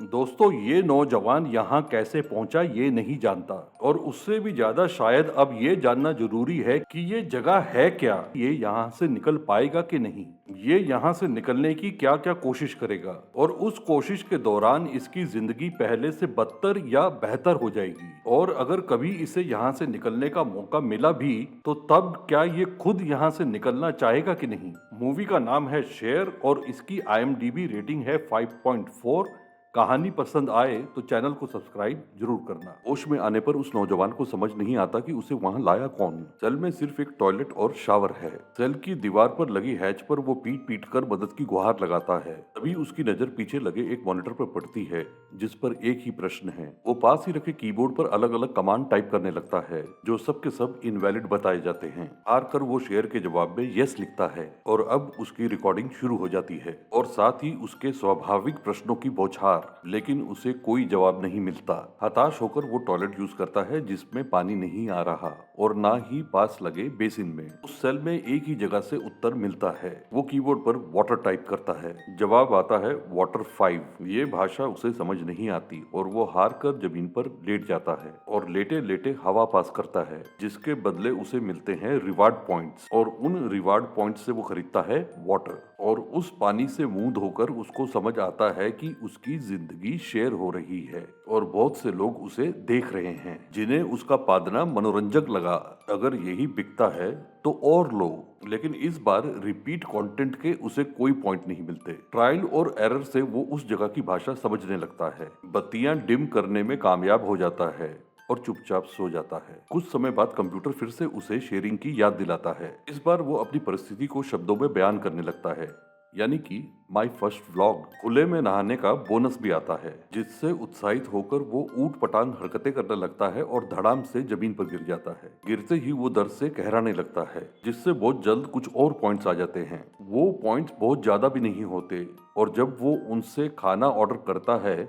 दोस्तों, ये नौजवान यहाँ कैसे पहुंचा ये नहीं जानता, और उससे भी ज्यादा शायद अब ये जानना जरूरी है कि ये जगह है क्या, ये यहाँ से निकल पाएगा कि नहीं, ये यहाँ से निकलने की क्या क्या कोशिश करेगा, और उस कोशिश के दौरान इसकी जिंदगी पहले से बदतर या बेहतर हो जाएगी। और अगर कभी इसे यहाँ से निकलने का मौका मिला भी तो तब क्या ये खुद यहाँ से निकलना चाहेगा कि नहीं। मूवी का नाम है शेर और इसकी IMDb रेटिंग है 5.4। कहानी पसंद आए तो चैनल को सब्सक्राइब जरूर करना। होश में आने पर उस नौजवान को समझ नहीं आता कि उसे वहां लाया कौन। सेल में सिर्फ एक टॉयलेट और शावर है। सेल की दीवार पर लगी हैच पर वो पीट पीट कर मदद की गुहार लगाता है। तभी उसकी नजर पीछे लगे एक मॉनिटर पर पड़ती है जिस पर एक ही प्रश्न है। वो पास ही रखे कीबोर्ड पर अलग अलग कमांड टाइप करने लगता है जो सब के सब इनवैलिड बताए जाते हैं। हार कर वो शेर के जवाब में यस लिखता है और अब उसकी रिकॉर्डिंग शुरू हो जाती है और साथ ही उसके स्वाभाविक प्रश्नों की बौछार, लेकिन उसे कोई जवाब नहीं मिलता। हताश होकर वो टॉयलेट यूज करता है जिसमें पानी नहीं आ रहा और ना ही पास लगे बेसिन में। उस सेल में एक ही जगह से उत्तर मिलता है। वो कीबोर्ड पर वाटर टाइप करता है। जवाब आता है वाटर 5। ये भाषा उसे समझ नहीं आती और वो हार कर जमीन पर लेट जाता है और लेटे लेटे हवा पास करता है जिसके बदले उसे मिलते हैं रिवार्ड पॉइंट्स, और उन रिवार्ड पॉइंट्स से वो खरीदता है वाटर। और उस पानी से मुंह धोकर उसको समझ आता है कि उसकी जिंदगी शेयर हो रही है और बहुत से लोग उसे देख रहे हैं जिन्हें उसका पादना मनोरंजक लगा। अगर यही बिकता है तो और लो। लेकिन इस बार रिपीट कंटेंट के उसे कोई पॉइंट नहीं मिलते। ट्रायल और एरर से वो उस जगह की भाषा समझने लगता है। बत्तियां डिम करने में कामयाब हो जाता है और चुपचाप सो जाता है। कुछ समय बाद कंप्यूटर फिर से उसे शेयरिंग की याद दिलाता है। इस बार वो अपनी परिस्थिति को शब्दों में बयान करने लगता है, यानी कि माई फर्स्ट व्लॉग। खुले में नहाने का बोनस भी आता है जिससे उत्साहित होकर वो ऊट पटांग हरकतें करने लगता है और धड़ाम से जमीन पर गिर जाता है। गिरते ही वो दर्द से कहराने लगता है जिससे बहुत जल्द कुछ और पॉइंट्स आ जाते हैं। वो पॉइंट्स बहुत ज्यादा भी नहीं होते और जब वो उनसे खाना ऑर्डर करता है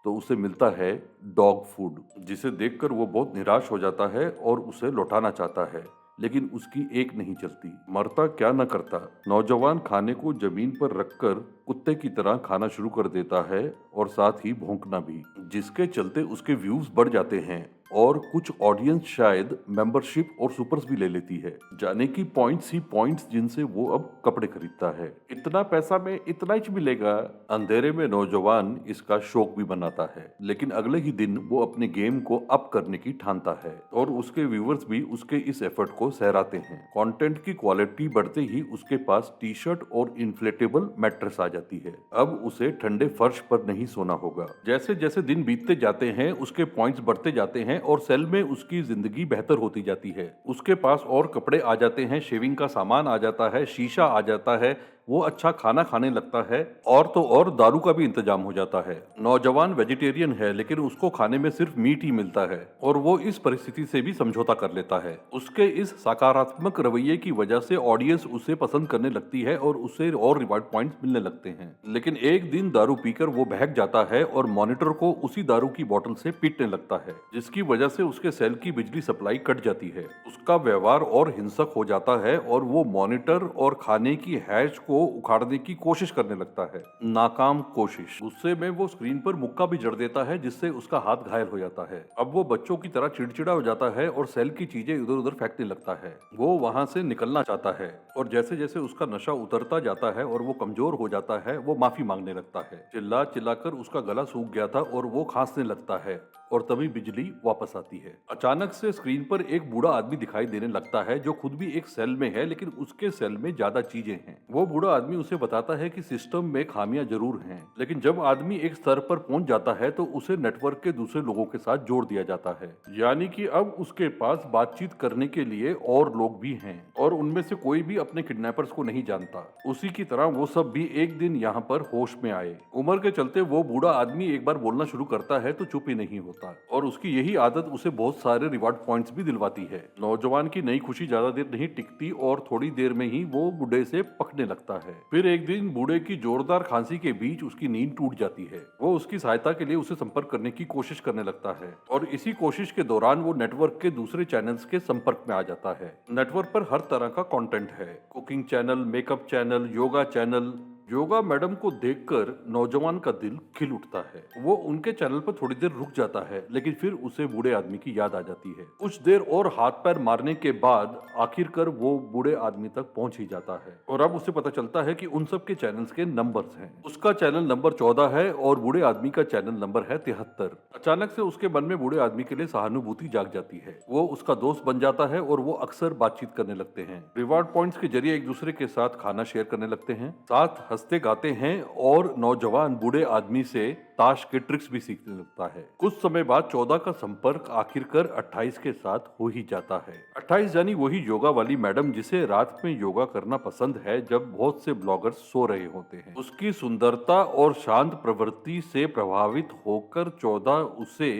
तो उसे मिलता है डॉग फूड, जिसे देखकर वो बहुत निराश हो जाता है और उसे लौटाना चाहता है, लेकिन उसकी एक नहीं चलती। मरता क्या न करता। नौजवान खाने को जमीन पर रखकर कुत्ते की तरह खाना शुरू कर देता है और साथ ही भौंकना भी, जिसके चलते उसके व्यूज बढ़ जाते हैं और कुछ ऑडियंस शायद मेंबरशिप और सुपर्स भी ले लेती है। जाने की पॉइंट्स ही पॉइंट्स जिनसे वो अब कपड़े खरीदता है। इतना पैसा में इतना ही मिलेगा। अंधेरे में नौजवान इसका शौक भी बनाता है, लेकिन अगले ही दिन वो अपने गेम को अप करने की ठानता है और उसके व्यूवर्स भी उसके इस एफर्ट को सहराते हैं। कंटेंट की क्वालिटी बढ़ते ही उसके पास टी शर्ट और इन्फ्लेटेबल मैट्रेस आ जाती है। अब उसे ठंडे फर्श पर नहीं सोना होगा। जैसे जैसे दिन बीतते जाते हैं उसके पॉइंट्स बढ़ते जाते हैं और सेल में उसकी जिंदगी बेहतर होती जाती है। उसके पास और कपड़े आ जाते हैं, शेविंग का सामान आ जाता है, शीशा आ जाता है, वो अच्छा खाना खाने लगता है और तो और दारू का भी इंतजाम हो जाता है। नौजवान वेजिटेरियन है लेकिन उसको खाने में सिर्फ मीट ही मिलता है और वो इस परिस्थिति से भी समझौता कर लेता है। उसके इस सकारात्मक रवैये की वजह से ऑडियंस उसे पसंद करने लगती है और उसे और रिवार्ड पॉइंट्स मिलने लगते हैं। लेकिन एक दिन दारू पीकर वो बहक जाता है और मॉनिटर को उसी दारू की बोतल से पीटने लगता है, जिसकी वजह से उसके सेल की बिजली सप्लाई कट जाती है। उसका व्यवहार और हिंसक हो जाता है और वो मॉनिटर और खाने की हैच को उखाड़ने की कोशिश करने लगता है। नाकाम कोशिश। गुस्से में वो स्क्रीन पर मुक्का भी जड़ देता है जिससे उसका हाथ घायल हो जाता है। अब वो बच्चों की तरह चिड़चिड़ा हो जाता है और सेल की चीजें इधर उधर फेंकने लगता है। वो वहां से निकलना चाहता है और जैसे जैसे उसका नशा उतरता जाता है और वो कमजोर हो जाता है वो माफी मांगने लगता है। चिल्ला चिल्लाकर उसका गला सूख गया था और वो खांसने लगता है और तभी बिजली वापस आती है। अचानक से स्क्रीन पर एक बूढ़ा आदमी दिखाई देने लगता है जो खुद भी एक सेल में है, लेकिन उसके सेल में ज्यादा चीजें हैं। वो बूढ़ा आदमी उसे बताता है कि सिस्टम में खामियां जरूर हैं, लेकिन जब आदमी एक स्तर पर पहुंच जाता है तो उसे नेटवर्क के दूसरे लोगों के साथ जोड़ दिया जाता है। यानी कि अब उसके पास बातचीत करने के लिए और लोग भी हैं और उनमें से कोई भी अपने किडनैपर्स को नहीं जानता। उसी की तरह वो सब भी एक दिन यहाँ पर होश में आए। उम्र के चलते वो बूढ़ा आदमी एक बार बोलना शुरू करता है तो चुप ही नहीं होता और उसकी यही आदत उसे बहुत सारे रिवार्ड पॉइंट्स भी दिलवाती है। नौजवान की नई खुशी ज्यादा देर नहीं टिकती और थोड़ी देर में ही वो बूढ़े से पकने लगता है। फिर एक दिन बूढ़े की जोरदार खांसी के बीच उसकी नींद टूट जाती है। वो उसकी सहायता के लिए उसे संपर्क करने की कोशिश करने लगता है और इसी कोशिश के दौरान वो नेटवर्क के दूसरे चैनल्स के संपर्क में आ जाता है। नेटवर्क पर हर तरह का कंटेंट है, cooking channel, makeup channel, yoga channel, yoga madam को देखकर नौजवान का दिल खिल उठता है। वो उनके चैनल पर थोड़ी देर रुक जाता है, लेकिन फिर उसे बूढ़े आदमी की याद आ जाती है। कुछ देर और हाथ पैर मारने के बाद आखिरकार वो बूढ़े आदमी तक पहुंच ही जाता है और अब उसे पता चलता है कि उन सब के चैनल्स के नंबर्स हैं। उसका चैनल नंबर 14 है और बूढ़े आदमी का चैनल नंबर है 73। अचानक से उसके मन में बूढ़े आदमी के लिए सहानुभूति जाग जाती है। वो उसका दोस्त बन जाता है और वो अक्सर बातचीत करने लगते हैं। रिवॉर्ड पॉइंट्स के जरिए एक दूसरे के साथ खाना शेयर करने लगते हैं, साथ हंसते गाते हैं और नौजवान बूढ़े आदमी से ताश के ट्रिक्स भी सीखने लगता है। कुछ समय बाद 14 का संपर्क आखिरकार 28 के साथ हो ही जाता है। 28 यानी वही योगा वाली मैडम जिसे रात में योगा करना पसंद है जब बहुत से ब्लॉगर्स सो रहे होते हैं। उसकी सुंदरता और शांत प्रवृत्ति से प्रभावित होकर 14 उसे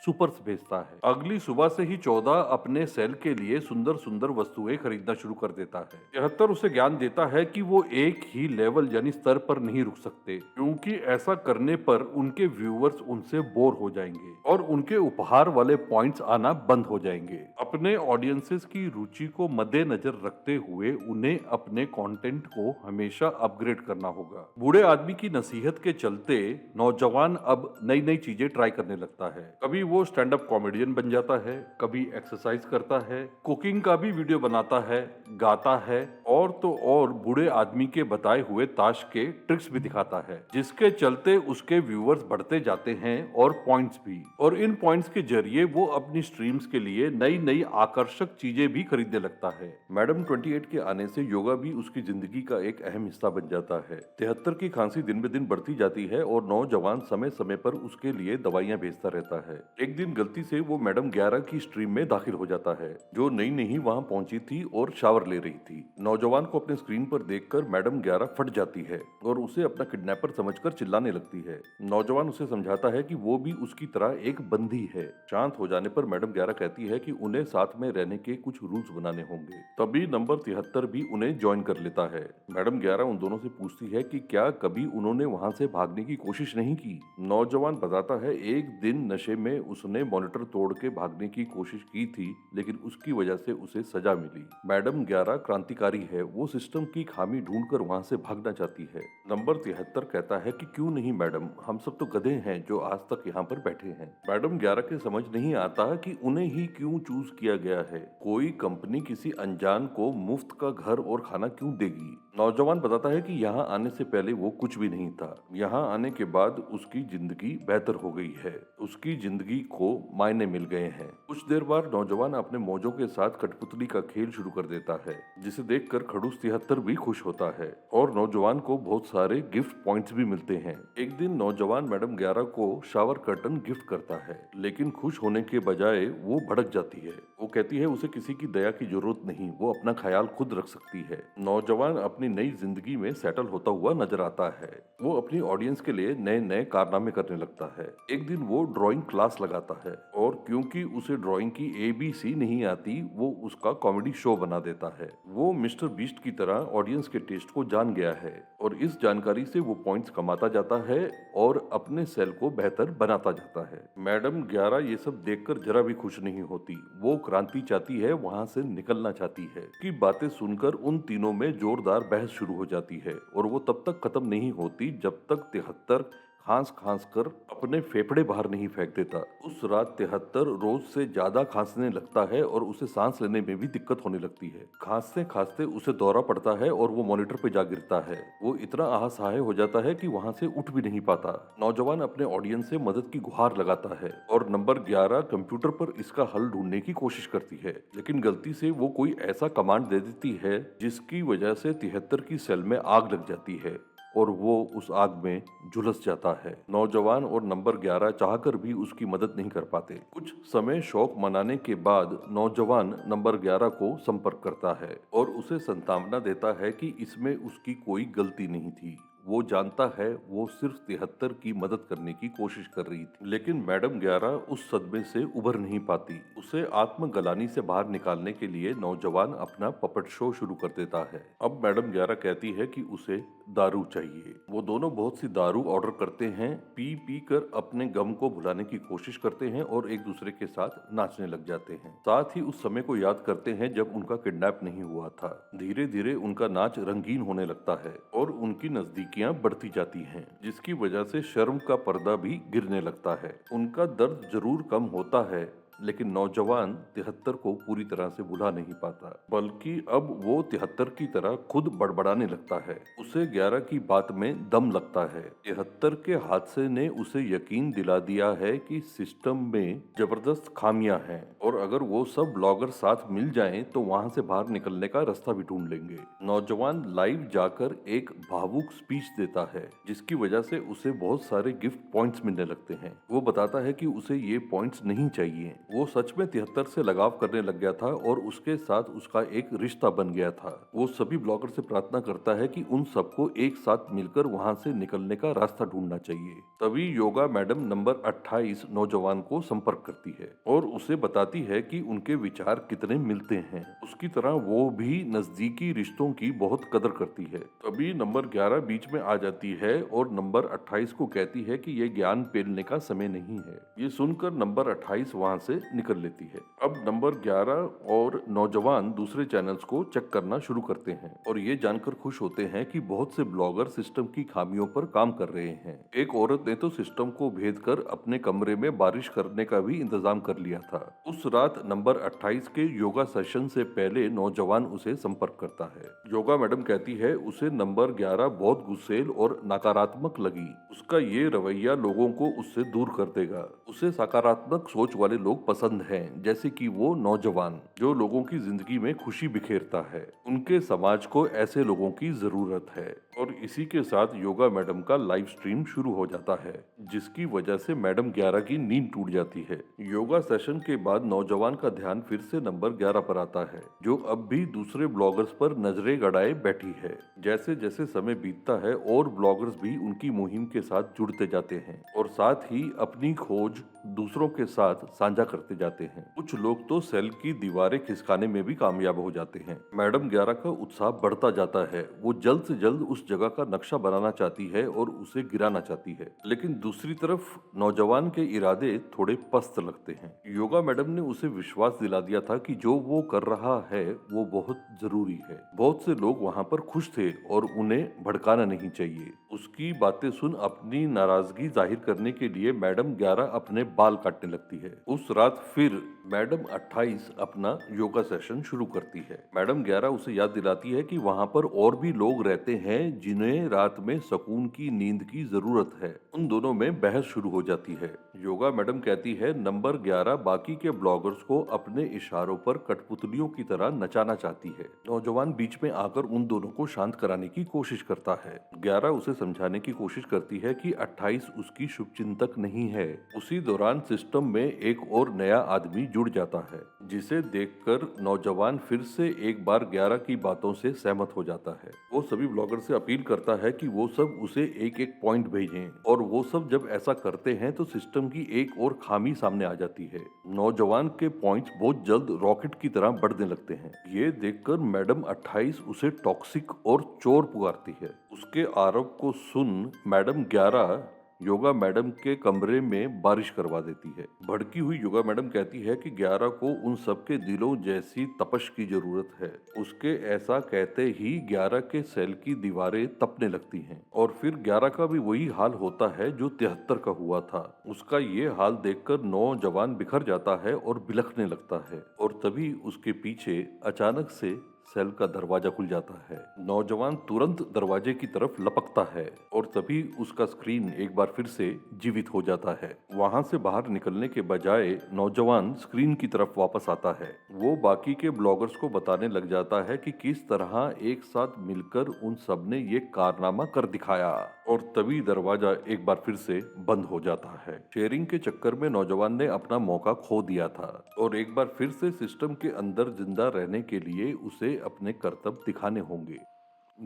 सुपर्स भेजता है। अगली सुबह से ही 14 अपने सेल के लिए सुंदर सुंदर वस्तुएं खरीदना शुरू कर देता है। 73 उसे ज्ञान देता है कि वो एक ही लेवल यानी स्तर पर नहीं रुक सकते, क्योंकि ऐसा करने पर उनके व्यूअर्स उनसे बोर हो जाएंगे और उनके उपहार वाले पॉइंट्स आना बंद हो जाएंगे। अपने ऑडियंसेस की रुचि को मद्देनजर रखते हुए उन्हें अपने कंटेंट को हमेशा अपग्रेड करना होगा। बूढ़े आदमी की नसीहत के चलते नौजवान अब नई नई चीजें ट्राई करने लगता है। कभी वो स्टैंड अप कॉमेडियन बन जाता है, कभी एक्सरसाइज करता है, कुकिंग का भी वीडियो बनाता है, गाता है और तो और बूढ़े आदमी के बताए हुए ताश के ट्रिक्स भी दिखाता है, जिसके चलते उसके व्यूअर्स बढ़ते जाते हैं और पॉइंट्स भी। और इन पॉइंट्स के जरिए वो अपनी स्ट्रीम्स के लिए नई नई आकर्षक चीजें भी खरीदने लगता है। मैडम 28 के आने से योगा भी उसकी जिंदगी का एक अहम हिस्सा बन जाता है। 73 की खांसी दिन ब दिन बढ़ती जाती है और नौजवान समय समय पर उसके लिए दवाइयां भेजता रहता है। एक दिन गलती से वो मैडम 11 की स्ट्रीम में दाखिल हो जाता है, जो नई नई वहां पहुंची थी और शावर ले रही थी। नौजवान को अपने स्क्रीन पर देखकर मैडम 11 फट जाती है और उसे अपना किडनैपर समझकर चिल्लाने लगती है। नौजवान उसे समझाता है कि वो भी उसकी तरह एक बंदी है। शांत हो जाने पर मैडम 11 कहती है कि उन्हें साथ में रहने के कुछ रूल्स बनाने होंगे। तभी नंबर 73 भी उन्हें ज्वाइन कर लेता है। मैडम 11 उन दोनों से पूछती है कि क्या कभी उन्होंने वहां से भागने की कोशिश नहीं की। नौजवान बताता है एक दिन नशे में उसने मॉनिटर तोड़ के भागने की कोशिश की थी, लेकिन उसकी वजह से उसे सजा मिली। मैडम 11 क्रांतिकारी है, वो सिस्टम की खामी ढूंढकर वहां से भागना चाहती है। नंबर 73 कहता है कि क्यों नहीं मैडम, हम सब तो गधे हैं जो आज तक यहाँ पर बैठे हैं। मैडम 11 के समझ नहीं आता कि उन्हें ही क्यों चूज किया गया है। कोई कंपनी किसी अनजान को मुफ्त का घर और खाना क्यों देगी। नौजवान बताता है कि यहाँ आने से पहले वो कुछ भी नहीं था। यहाँ आने के बाद उसकी जिंदगी बेहतर हो गई है, उसकी जिंदगी को मायने मिल गए हैं। कुछ देर बाद नौजवान अपने मौजों के साथ कठपुतली का खेल शुरू कर देता है, जिसे देखकर खड़ूस 73 भी खुश होता है और नौजवान को बहुत सारे गिफ्ट पॉइंट्स भी मिलते हैं। एक दिन नौजवान मैडम 11 को शावर कर्टन गिफ्ट करता है, लेकिन खुश होने के बजाय वो भड़क जाती है। वो कहती है उसे किसी की दया की जरूरत नहीं, वो अपना ख्याल खुद रख सकती है। नौजवान अपनी नई जिंदगी में सेटल होता हुआ नजर आता है। वो अपनी ऑडियंस के लिए नए नए कारनामे करने लगता है। एक दिन वो ड्राइंग क्लास लगाता है और क्योंकि उसे ड्राइंग की ABC नहीं आती, वो उसका कॉमेडी शो बना देता है। वो मिस्टर बीस्ट की तरह ऑडियंस के टेस्ट को जान गया है और इस जानकारी से वो पॉइंट्स कमाता जाता है और अपने सेल को बेहतर बनाता जाता है। मैडम 11 ये सब देखकर जरा भी खुश नहीं होती। वो क्रांति चाहती है, वहां से निकलना चाहती है। की बातें सुनकर उन तीनों में जोरदार बहस शुरू हो जाती है और वो तब तक खत्म नहीं होती जब तक 73 खांस खांस कर अपने फेफड़े बाहर नहीं फेंक देता। उस रात 73 रोज से ज्यादा खांसने लगता है और उसे सांस लेने में भी दिक्कत होने लगती है। खांसते खांसते उसे दौरा पड़ता है और वो मॉनिटर पे जा गिरता है। वो इतना असहाय हो जाता है कि वहां से उठ भी नहीं पाता। नौजवान अपने ऑडियंस से मदद की गुहार लगाता है और नंबर 11 कंप्यूटर पर इसका हल ढूंढने की कोशिश करती है, लेकिन गलती से वो कोई ऐसा कमांड दे देती है जिसकी वजह से 73 की सेल में आग लग जाती है और वो उस आग में झुलस जाता है। नौजवान और नंबर 11 चाहकर भी उसकी मदद नहीं कर पाते। कुछ समय शौक मनाने के बाद नौजवान नंबर 11 को संपर्क करता है और उसे सांत्वना देता है कि इसमें उसकी कोई गलती नहीं थी। वो जानता है वो सिर्फ 73 की मदद करने की कोशिश कर रही थी, लेकिन मैडम 11 उस सदमे से उबर नहीं पाती। उसे आत्मगलानी से बाहर निकालने के लिए नौजवान अपना पपेट शो शुरू कर देता है। अब मैडम 11 कहती है कि उसे दारू चाहिए। वो दोनों बहुत सी दारू ऑर्डर करते हैं, पी कर अपने गम को भुलाने की कोशिश करते हैं और एक दूसरे के साथ नाचने लग जाते हैं। साथ ही उस समय को याद करते हैं जब उनका किडनैप नहीं हुआ था। धीरे धीरे उनका नाच रंगीन होने लगता है और उनकी नजदीकी धड़कियां बढ़ती जाती हैं, जिसकी वजह से शर्म का पर्दा भी गिरने लगता है। उनका दर्द जरूर कम होता है, लेकिन नौजवान 73 को पूरी तरह से भुला नहीं पाता, बल्कि अब वो 73 की तरह खुद बड़बड़ाने लगता है। उसे 11 की बात में दम लगता है। 73 के हादसे ने उसे यकीन दिला दिया है कि सिस्टम में जबरदस्त खामियां हैं और अगर वो सब ब्लॉगर साथ मिल जाएं तो वहां से बाहर निकलने का रास्ता भी ढूंढ लेंगे। नौजवान लाइव जाकर एक भावुक स्पीच देता है, जिसकी वजह से उसे बहुत सारे गिफ्ट पॉइंट्स मिलने लगते हैं। वो बताता है कि उसे ये पॉइंट्स नहीं चाहिए। वो सच में 73 से लगाव करने लग गया था और उसके साथ उसका एक रिश्ता बन गया था। वो सभी ब्लॉगर से प्रार्थना करता है कि उन सबको एक साथ मिलकर वहां से निकलने का रास्ता ढूंढना चाहिए। तभी योगा मैडम नंबर 28 नौजवान को संपर्क करती है और उसे बताती है कि उनके विचार कितने मिलते हैं। उसकी तरह वो भी नजदीकी रिश्तों की बहुत कदर करती है। तभी नंबर 11 बीच में आ जाती है और नंबर 28 को कहती है कि ये ज्ञान पेलने का समय नहीं है। ये सुनकर नंबर 28 वहां से निकल लेती है। अब नंबर 11 और नौजवान दूसरे चैनल्स को चेक करना शुरू करते हैं और ये जानकर खुश होते हैं कि बहुत से ब्लॉगर सिस्टम की खामियों पर काम कर रहे हैं। एक औरत ने तो सिस्टम को भेद कर अपने कमरे में बारिश करने का भी इंतजाम कर लिया था। उस रात नंबर 28 के योगा सेशन से पहले नौजवान उसे संपर्क करता है। योगा मैडम कहती है उसे नंबर 11 बहुत गुस्सेल और नकारात्मक लगी। उसका ये रवैया लोगों को उससे दूर कर देगा। उसे सकारात्मक सोच वाले लोग पसंद हैं, जैसे कि वो नौजवान जो लोगों की जिंदगी में खुशी बिखेरता है। उनके समाज को ऐसे लोगों की जरूरत है। और इसी के साथ योगा मैडम का लाइव स्ट्रीम शुरू हो जाता है, जिसकी वजह से मैडम 11 की नींद टूट जाती है। योगा सेशन के बाद नौजवान का ध्यान फिर से नंबर 11 पर आता है, जो अब भी दूसरे ब्लॉगर्स पर नजरें गड़ाए बैठी है। जैसे जैसे समय बीतता है और ब्लॉगर्स भी उनकी मुहिम के साथ जुड़ते जाते हैं और साथ ही अपनी खोज दूसरों के साथ साझा करते जाते हैं। कुछ लोग तो सेल की दीवारें खिसकाने में भी कामयाब हो जाते हैं। मैडम 11 का उत्साह बढ़ता जाता है। वो जल्द से जल्द उस जगह का नक्शा बनाना चाहती है और उसे गिराना चाहती है, लेकिन दूसरी तरफ नौजवान के इरादे थोड़े पस्त लगते हैं। योगा मैडम ने उसे विश्वास दिला दिया था कि जो वो कर रहा है वो बहुत जरूरी है। बहुत से लोग वहाँ पर खुश थे और उन्हें भड़काना नहीं चाहिए। उसकी बातें सुन अपनी नाराजगी जाहिर करने के लिए मैडम 11 अपने बाल काटने लगती है। उस रात फिर मैडम 28 अपना योगा सेशन शुरू करती है। मैडम 11 उसे याद दिलाती है कि वहाँ पर और भी लोग रहते हैं जिन्हें रात में सुकून की नींद की जरूरत है। उन दोनों में बहस शुरू हो जाती है। योगा मैडम कहती है नंबर 11 बाकी के ब्लॉगर्स को अपने इशारों पर कठपुतलियों की तरह नचाना चाहती है। नौजवान बीच में आकर उन दोनों को शांत कराने की कोशिश करता है। 11 उसे समझाने की कोशिश करती है कि 28 उसकी शुभचिंतक नहीं है। उसी दौरान सिस्टम में एक और नया आदमी जुड़ जाता है, जिसे देखकर नौजवान फिर से एक बार 11 की बातों से सहमत हो जाता है। वो सभी ब्लॉगर से अपील करता है कि वो सब उसे एक एक पॉइंट भेजें और वो सब जब ऐसा करते हैं तो सिस्टम की एक और खामी सामने आ जाती है। नौजवान के पॉइंट्स बहुत जल्द रॉकेट की तरह बढ़ने लगते हैं। ये देखकर मैडम 28 उसे टॉक्सिक और चोर पुकारती है। उसके आरोप को सुन मैडम 11 योगा मैडम के कमरे में बारिश करवा देती है। भड़की हुई योगा मैडम कहती है कि 11 को उन सबके दिलों जैसी तपश की जरूरत है। उसके ऐसा कहते ही 11 के सेल की दीवारें तपने लगती हैं और फिर 11 का भी वही हाल होता है जो 73 का हुआ था। उसका ये हाल देखकर नौजवान बिखर जाता है और बिलखने लगता है और तभी उसके पीछे अचानक से सेल का दरवाजा खुल जाता है। नौजवान तुरंत दरवाजे की तरफ लपकता है और तभी उसका स्क्रीन एक बार फिर से जीवित हो जाता है। वहां से बाहर निकलने के बजाय नौजवान स्क्रीन की तरफ वापस आता है। वो बाकी के ब्लॉगर्स को बताने लग जाता है कि किस तरह एक साथ मिलकर उन सब ने ये कारनामा कर दिखाया और तभी दरवाजा एक बार फिर से बंद हो जाता है। शेयरिंग के चक्कर में नौजवान ने अपना मौका खो दिया था और एक बार फिर से सिस्टम के अंदर जिंदा रहने के लिए उसे अपने कर्तव्य दिखाने होंगे।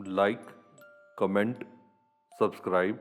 Like, comment, subscribe